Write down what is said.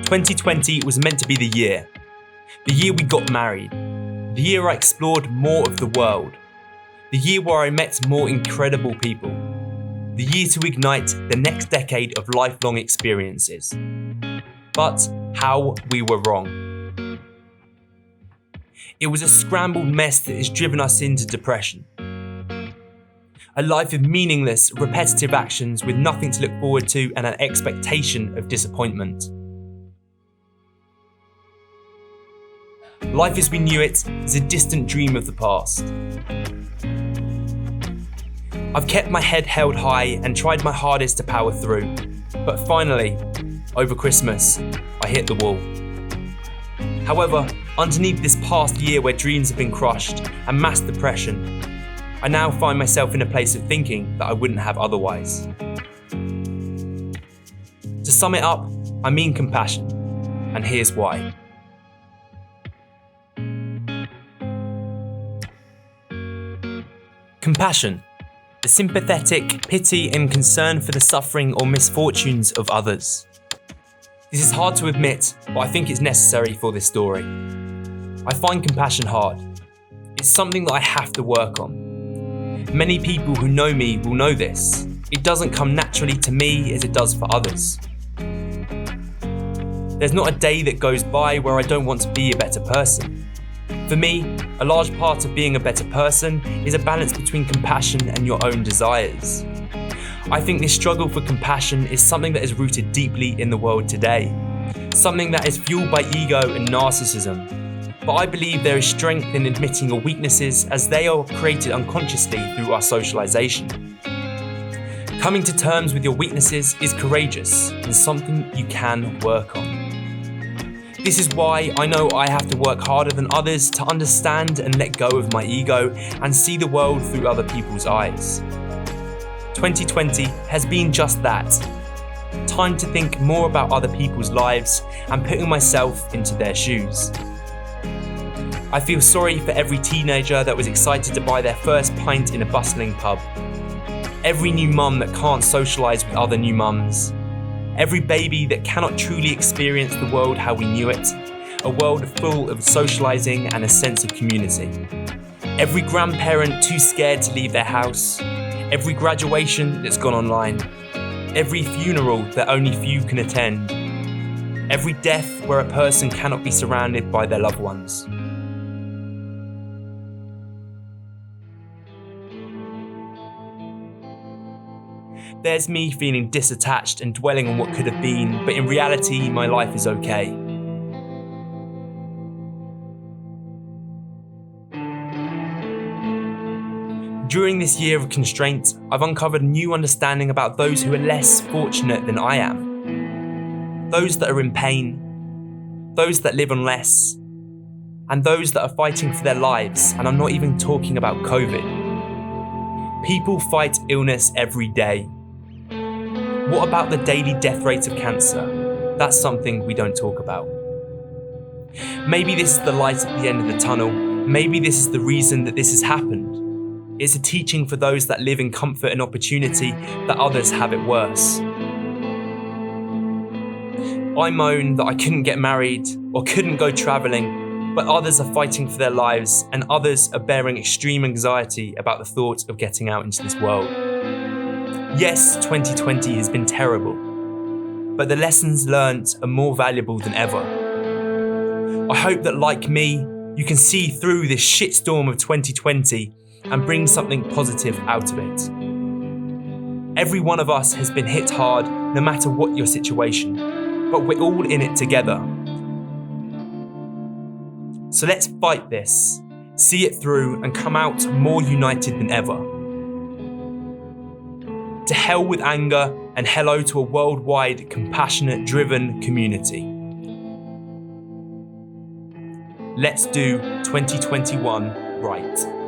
2020 was meant to be the year we got married, the year I explored more of the world, the year where I met more incredible people, the year to ignite the next decade of lifelong experiences. But how we were wrong. It was a scrambled mess that has driven us into depression. A life of meaningless, repetitive actions with nothing to look forward to and an expectation of disappointment. Life as we knew it is a distant dream of the past. I've kept my head held high and tried my hardest to power through, but finally, over Christmas, I hit the wall. However, underneath this past year where dreams have been crushed and mass depression, I now find myself in a place of thinking that I wouldn't have otherwise. To sum it up, I mean compassion, and here's why. Compassion, the sympathetic pity and concern for the suffering or misfortunes of others. This is hard to admit, but I think it's necessary for this story. I find compassion hard. It's something that I have to work on. Many people who know me will know this. It doesn't come naturally to me as it does for others. There's not a day that goes by where I don't want to be a better person. For me, a large part of being a better person is a balance between compassion and your own desires. I think this struggle for compassion is something that is rooted deeply in the world today, something that is fueled by ego and narcissism. But I believe there is strength in admitting your weaknesses as they are created unconsciously through our socialization. Coming to terms with your weaknesses is courageous and something you can work on. This is why I know I have to work harder than others to understand and let go of my ego and see the world through other people's eyes. 2020 has been just that. Time to think more about other people's lives and putting myself into their shoes. I feel sorry for every teenager that was excited to buy their first pint in a bustling pub. Every new mum that can't socialise with other new mums. Every baby that cannot truly experience the world how we knew it. A world full of socialising and a sense of community. Every grandparent too scared to leave their house. Every graduation that's gone online. Every funeral that only few can attend. Every death where a person cannot be surrounded by their loved ones. There's me feeling disattached and dwelling on what could have been, but in reality, my life is okay. During this year of constraint, I've uncovered a new understanding about those who are less fortunate than I am. Those that are in pain, those that live on less, and those that are fighting for their lives, and I'm not even talking about COVID. People fight illness every day. What about the daily death rates of cancer? That's something we don't talk about. Maybe this is the light at the end of the tunnel. Maybe this is the reason that this has happened. It's a teaching for those that live in comfort and opportunity that others have it worse. I moan that I couldn't get married or couldn't go travelling, but others are fighting for their lives and others are bearing extreme anxiety about the thought of getting out into this world. Yes, 2020 has been terrible, but the lessons learnt are more valuable than ever. I hope that, like me, you can see through this shitstorm of 2020 and bring something positive out of it. Every one of us has been hit hard, no matter what your situation, but we're all in it together. So let's fight this, see it through, and come out more united than ever. To hell with anger and hello to a worldwide, compassionate, driven community. Let's do 2021 right.